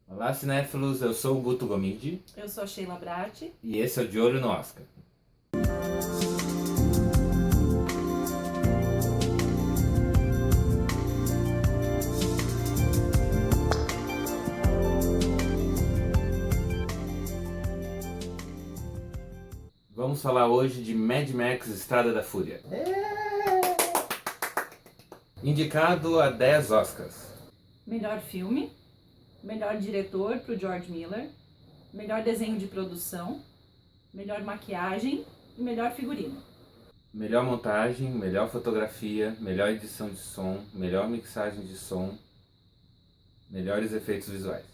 Olá, cinéfilos, eu sou o Guto Gomide Eu sou a Sheila Bratti. e esse é o De Olho no Oscar. Vamos falar hoje de Mad Max Estrada da Fúria. Indicado a 10 Oscars. Melhor filme, melhor diretor para o George Miller, melhor desenho de produção, melhor maquiagem e melhor figurino. Melhor montagem, melhor fotografia, melhor edição de som, melhor mixagem de som, melhores efeitos visuais.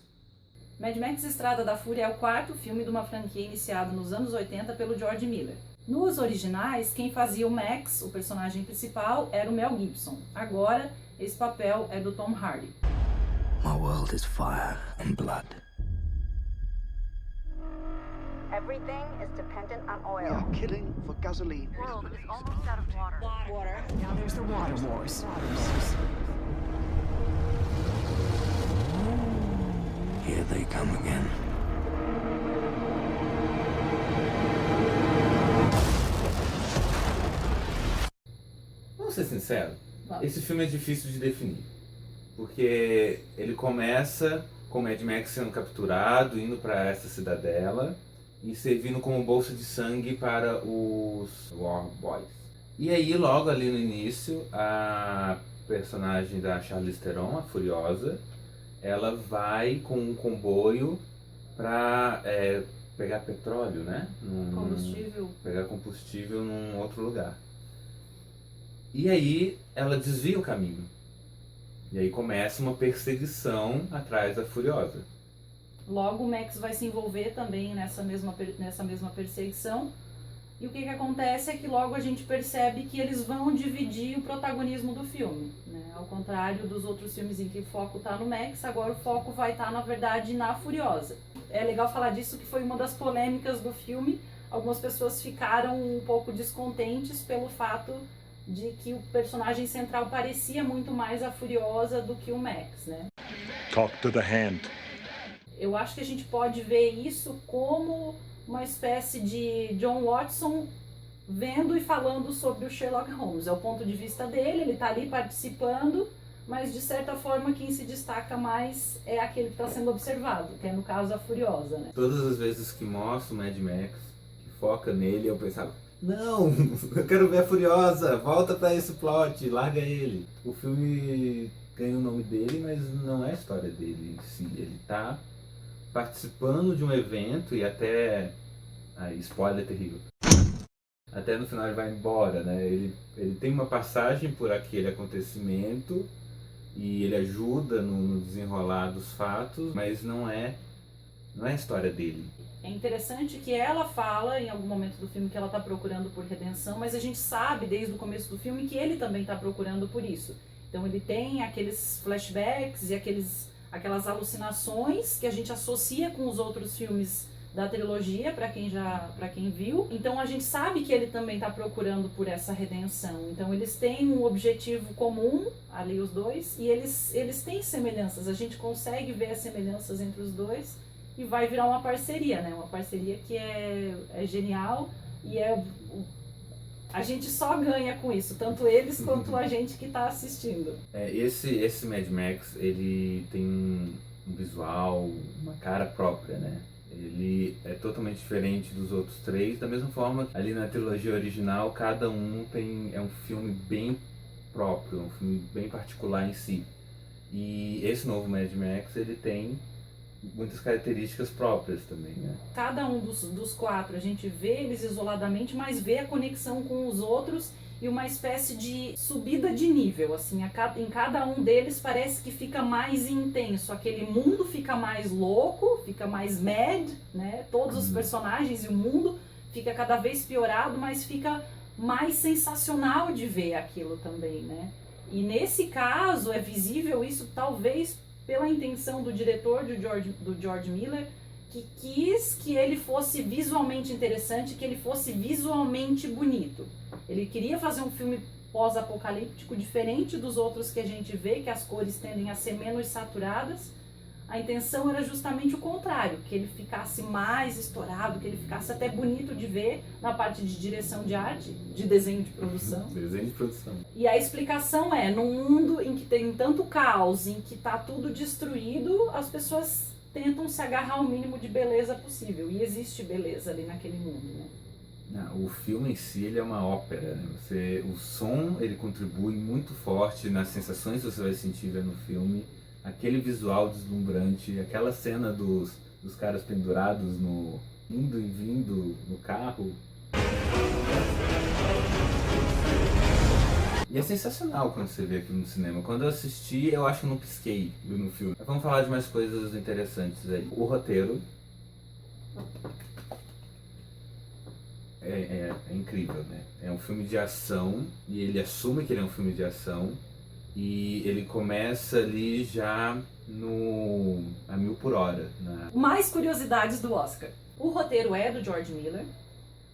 Mad Max Estrada da Fúria é o quarto filme de uma franquia iniciada nos anos 80 pelo George Miller. Nos originais, quem fazia o Max, o personagem principal, era o Mel Gibson. Agora, esse papel é do Tom Hardy. My world is fire and blood. Everything is dependent on We oil. are killing for gasoline. The world is almost out of water. Water. Now there's the water wars. Here they come again. Vamos ser sinceros, Vamos. esse filme é difícil de definir. Porque ele começa com Mad Max sendo capturado, indo para essa cidadela e servindo como bolsa de sangue para os War Boys. E aí, logo ali no início, a personagem da Charlize Theron, a Furiosa, ela vai com um comboio para pegar petróleo, né? Combustível. Pegar combustível num outro lugar. E aí ela desvia o caminho. E aí começa uma perseguição atrás da Furiosa. Logo, o Max vai se envolver também nessa mesma perseguição. E o que acontece é que logo a gente percebe que eles vão dividir o protagonismo do filme, né? Ao contrário dos outros filmes em que o foco está no Max, agora o foco vai estar, na verdade, na Furiosa. É legal falar disso, que foi uma das polêmicas do filme. Algumas pessoas ficaram um pouco descontentes pelo fato de que o personagem central parecia muito mais a Furiosa do que o Max, né? Talk to the hand. Eu acho que a gente pode ver isso como uma espécie de John Watson vendo e falando sobre o Sherlock Holmes. É o ponto de vista dele, ele está ali participando, mas de certa forma quem se destaca mais é aquele que está sendo observado, que é no caso a Furiosa, né? Todas as vezes que mostra o Mad Max, que foca nele, eu pensava, não, eu quero ver a Furiosa, volta pra esse plot, larga ele. O filme ganha o nome dele, mas não é a história dele em si. Ele tá participando de um evento e até... Aí, spoiler terrível. Até no final ele vai embora, né? Ele tem uma passagem por aquele acontecimento e ele ajuda no desenrolar dos fatos, mas não é a história dele. É interessante que ela fala em algum momento do filme que ela está procurando por redenção, mas a gente sabe desde o começo do filme que ele também está procurando por isso. Então ele tem aqueles flashbacks e aquelas alucinações que a gente associa com os outros filmes da trilogia, para quem viu. Então a gente sabe que ele também está procurando por essa redenção. Então eles têm um objetivo comum, ali os dois, e eles têm semelhanças. A gente consegue ver as semelhanças entre os dois e vai virar uma parceria, né? Uma parceria que é genial e a gente só ganha com isso, tanto eles quanto a gente que está assistindo. Esse Mad Max, ele tem um visual, uma cara própria, né? Ele é totalmente diferente dos outros três, da mesma forma que ali na trilogia original, cada um é um filme bem próprio, um filme bem particular em si. E esse novo Mad Max, ele tem muitas características próprias também, né? Cada um dos quatro, a gente vê eles isoladamente, mas vê a conexão com os outros e uma espécie de subida de nível, assim, em cada um deles parece que fica mais intenso, aquele mundo fica mais louco, fica mais mad, né? Todos os personagens e o mundo fica cada vez piorado, mas fica mais sensacional de ver aquilo também, né? E nesse caso é visível isso talvez pela intenção do diretor do George Miller, que quis que ele fosse visualmente interessante, que ele fosse visualmente bonito. Ele queria fazer um filme pós-apocalíptico diferente dos outros que a gente vê, que as cores tendem a ser menos saturadas, A intenção era justamente o contrário, que ele ficasse mais estourado, que ele ficasse até bonito de ver na parte de direção de arte, de desenho de produção. Desenho de produção. E a explicação é, num mundo em que tem tanto caos, em que tá tudo destruído, as pessoas tentam se agarrar ao mínimo de beleza possível. E existe beleza ali naquele mundo, né? O filme em si ele é uma ópera, né? O som ele contribui muito forte nas sensações que você vai sentir vendo o filme. Aquele visual deslumbrante, aquela cena dos caras pendurados indo e vindo no carro. E é sensacional quando você vê aquilo no cinema. Quando eu assisti, eu acho que não pisquei no filme. Mas vamos falar de mais coisas interessantes aí. O roteiro é incrível, né? É um filme de ação e ele assume que ele é um filme de ação. E ele começa ali já a 1000 por hora. Mais curiosidades do Oscar. O roteiro é do George Miller,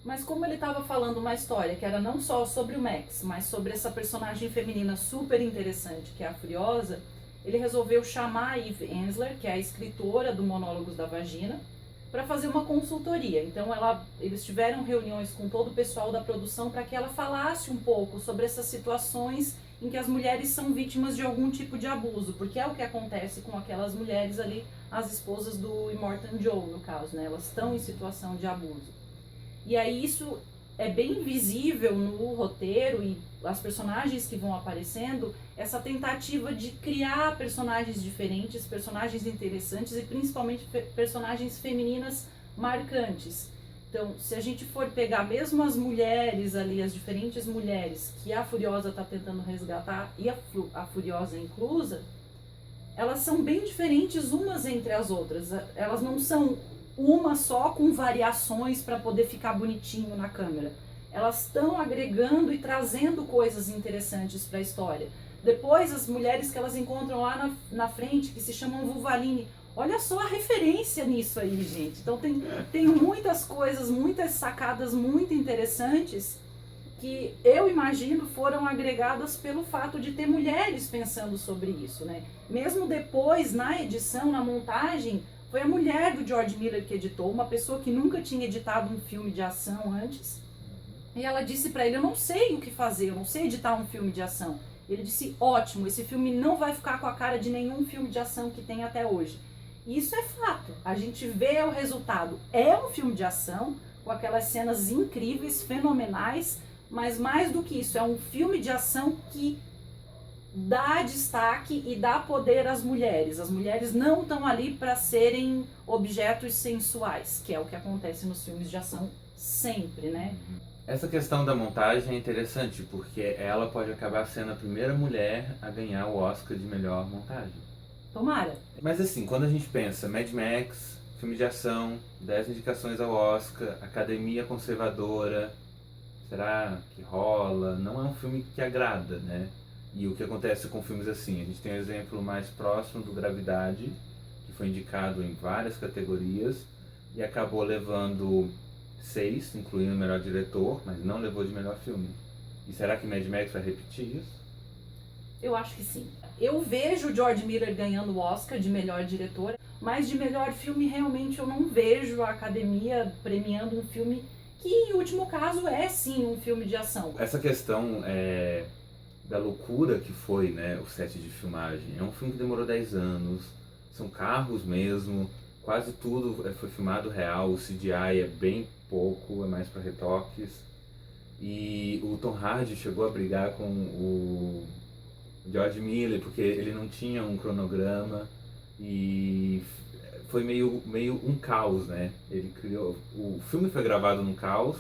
mas como ele estava falando uma história que era não só sobre o Max, mas sobre essa personagem feminina super interessante, que é a Furiosa, ele resolveu chamar a Eve Ensler, que é a escritora do Monólogos da Vagina, para fazer uma consultoria. Então eles tiveram reuniões com todo o pessoal da produção para que ela falasse um pouco sobre essas situações em que as mulheres são vítimas de algum tipo de abuso, porque é o que acontece com aquelas mulheres ali, as esposas do Immortan Joe, no caso, né? Elas estão em situação de abuso. E aí isso é bem visível no roteiro e as personagens que vão aparecendo, essa tentativa de criar personagens diferentes, personagens interessantes e principalmente personagens femininas marcantes. Então, se a gente for pegar mesmo as mulheres ali, as diferentes mulheres que a Furiosa está tentando resgatar, e a Furiosa inclusa, elas são bem diferentes umas entre as outras. Elas não são uma só com variações para poder ficar bonitinho na câmera. Elas estão agregando e trazendo coisas interessantes para a história. Depois, as mulheres que elas encontram lá na frente, que se chamam Vulvaline, olha só a referência nisso aí, gente. Então tem muitas coisas, muitas sacadas muito interessantes que eu imagino foram agregadas pelo fato de ter mulheres pensando sobre isso, né? Mesmo depois, na edição, na montagem, foi a mulher do George Miller que editou, uma pessoa que nunca tinha editado um filme de ação antes. E ela disse pra ele, eu não sei o que fazer, eu não sei editar um filme de ação. E ele disse, ótimo, esse filme não vai ficar com a cara de nenhum filme de ação que tem até hoje. Isso é fato, a gente vê o resultado. É um filme de ação, com aquelas cenas incríveis, fenomenais, mas mais do que isso, é um filme de ação que dá destaque e dá poder às mulheres. As mulheres não estão ali para serem objetos sensuais, que é o que acontece nos filmes de ação sempre, né? Essa questão da montagem é interessante, porque ela pode acabar sendo a primeira mulher a ganhar o Oscar de melhor montagem. Tomara. Mas assim, quando a gente pensa Mad Max, filme de ação, 10 indicações ao Oscar, academia conservadora, será que rola? Não é um filme que agrada, né? E o que acontece com filmes assim? A gente tem um exemplo mais próximo do Gravidade, que foi indicado em várias categorias e acabou levando 6, incluindo o melhor diretor, mas não levou de melhor filme. E será que Mad Max vai repetir isso? Eu acho que sim. Eu vejo o George Miller ganhando o Oscar de melhor diretor, mas de melhor filme realmente eu não vejo a academia premiando um filme que, em último caso, é sim um filme de ação. Essa questão da loucura que foi, né, o set de filmagem. É um filme que demorou 10 anos, são carros mesmo, quase tudo foi filmado real, o CGI é bem pouco, é mais para retoques. E o Tom Hardy chegou a brigar com o George Miller, porque ele não tinha um cronograma e foi meio um caos, né? Ele criou... O filme foi gravado num caos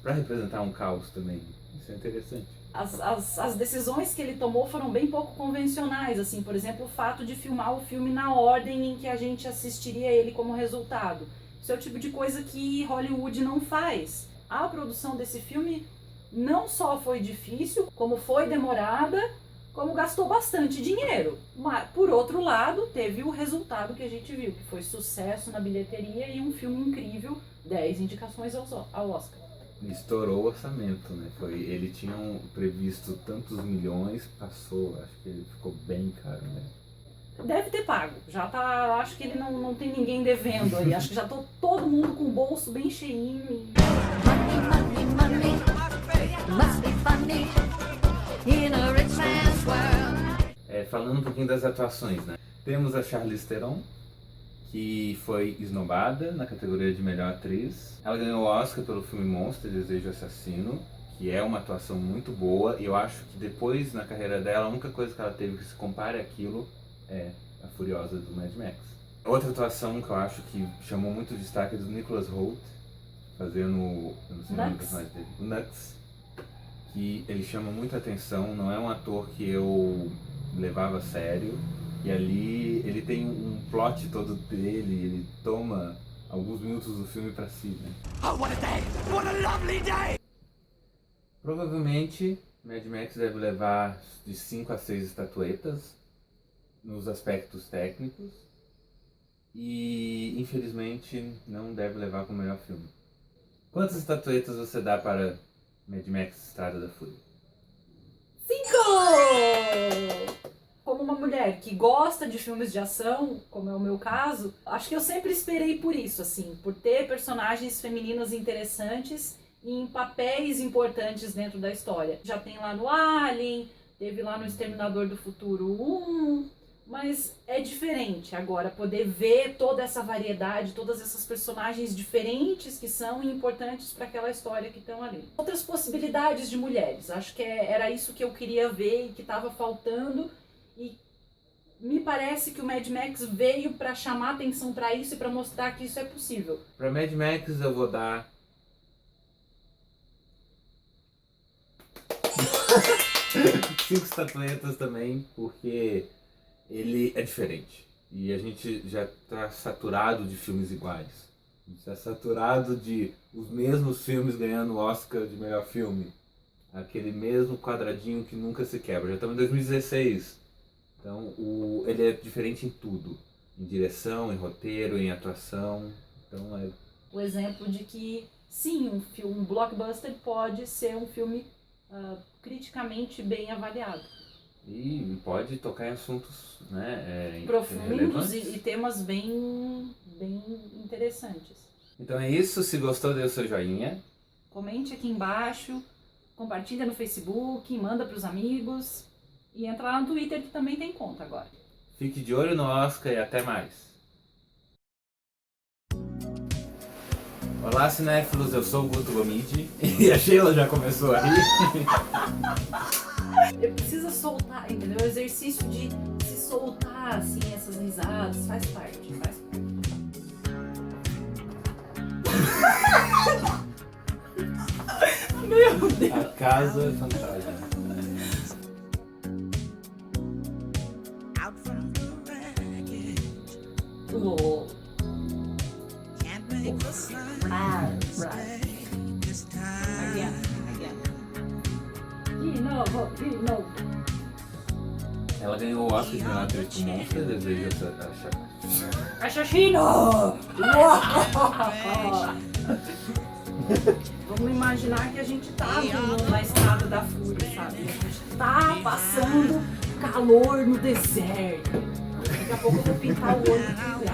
para representar um caos também. Isso é interessante. As decisões que ele tomou foram bem pouco convencionais, assim, por exemplo, o fato de filmar o filme na ordem em que a gente assistiria ele como resultado. Isso é o tipo de coisa que Hollywood não faz. A produção desse filme não só foi difícil, como foi demorada, como gastou bastante dinheiro. Mas, por outro lado, teve o resultado que a gente viu, que foi sucesso na bilheteria e um filme incrível, 10 indicações ao Oscar. Estourou o orçamento, né? Ele tinha previsto tantos milhões, passou, acho que ele ficou bem caro, né? Deve ter pago. Já tá. Acho que ele não tem ninguém devendo aí. Acho que já tô todo mundo com o bolso bem cheinho. Money, money, must be funny in a rich man's world. Falando um pouquinho das atuações, né? Temos a Charlize Theron, que foi esnobada na categoria de melhor atriz. Ela ganhou o Oscar pelo filme Monster, Desejo Assassino, que é uma atuação muito boa. E eu acho que depois, na carreira dela, a única coisa que ela teve que se compare àquilo é a Furiosa do Mad Max. Outra atuação que eu acho que chamou muito destaque é do Nicholas Hoult, fazendo, eu não sei o nome do personagem dele, o Nux, que ele chama muita atenção, não é um ator que eu levava a sério, e ali ele tem um plot todo dele, ele toma alguns minutos do filme pra si, né? Oh, what a day! What a lovely day! Provavelmente Mad Max deve levar de 5 a 6 estatuetas nos aspectos técnicos e infelizmente não deve levar como melhor filme. Quantas estatuetas você dá para Mad Max Estrada da Fúria? 5! Como uma mulher que gosta de filmes de ação, como é o meu caso, acho que eu sempre esperei por isso, assim, por ter personagens femininas interessantes e em papéis importantes dentro da história. Já tem lá no Alien, teve lá no Exterminador do Futuro 1, mas é diferente agora poder ver toda essa variedade, todas essas personagens diferentes que são importantes para aquela história que estão ali. Outras possibilidades de mulheres, acho que era isso que eu queria ver e que estava faltando, e me parece que o Mad Max veio para chamar atenção para isso e para mostrar que isso é possível. Para Mad Max eu vou dar 5 estatuetas também, porque ele é diferente. E a gente já está saturado de filmes iguais. A gente está saturado de os mesmos filmes ganhando o Oscar de melhor filme. Aquele mesmo quadradinho que nunca se quebra. Já estamos em 2016. Então ele é diferente em tudo. Em direção, em roteiro, em atuação. Então é... O exemplo de que sim, um blockbuster pode ser um filme criticamente bem avaliado. E pode tocar em assuntos, né, profundos e temas bem interessantes. Então é isso, se gostou, dê o seu joinha. Comente aqui embaixo, compartilha no Facebook, manda para os amigos e entra lá no Twitter que também tem conta agora. Fique de olho no Oscar e até mais. Olá, cinéfilos, eu sou o Guto Gomide e a Sheila já começou a rir. Eu preciso soltar, entendeu? O exercício de se soltar, assim, essas risadas, faz parte. Meu Deus! A casa é fantástica. Right. Again. De novo. Ela ganhou o Oscar de melhor atriz por Monster, Desejo Assassino! Vamos imaginar que a gente tá na estrada da fúria, sabe? A gente tá passando calor no deserto. Daqui a pouco eu vou pintar o olho de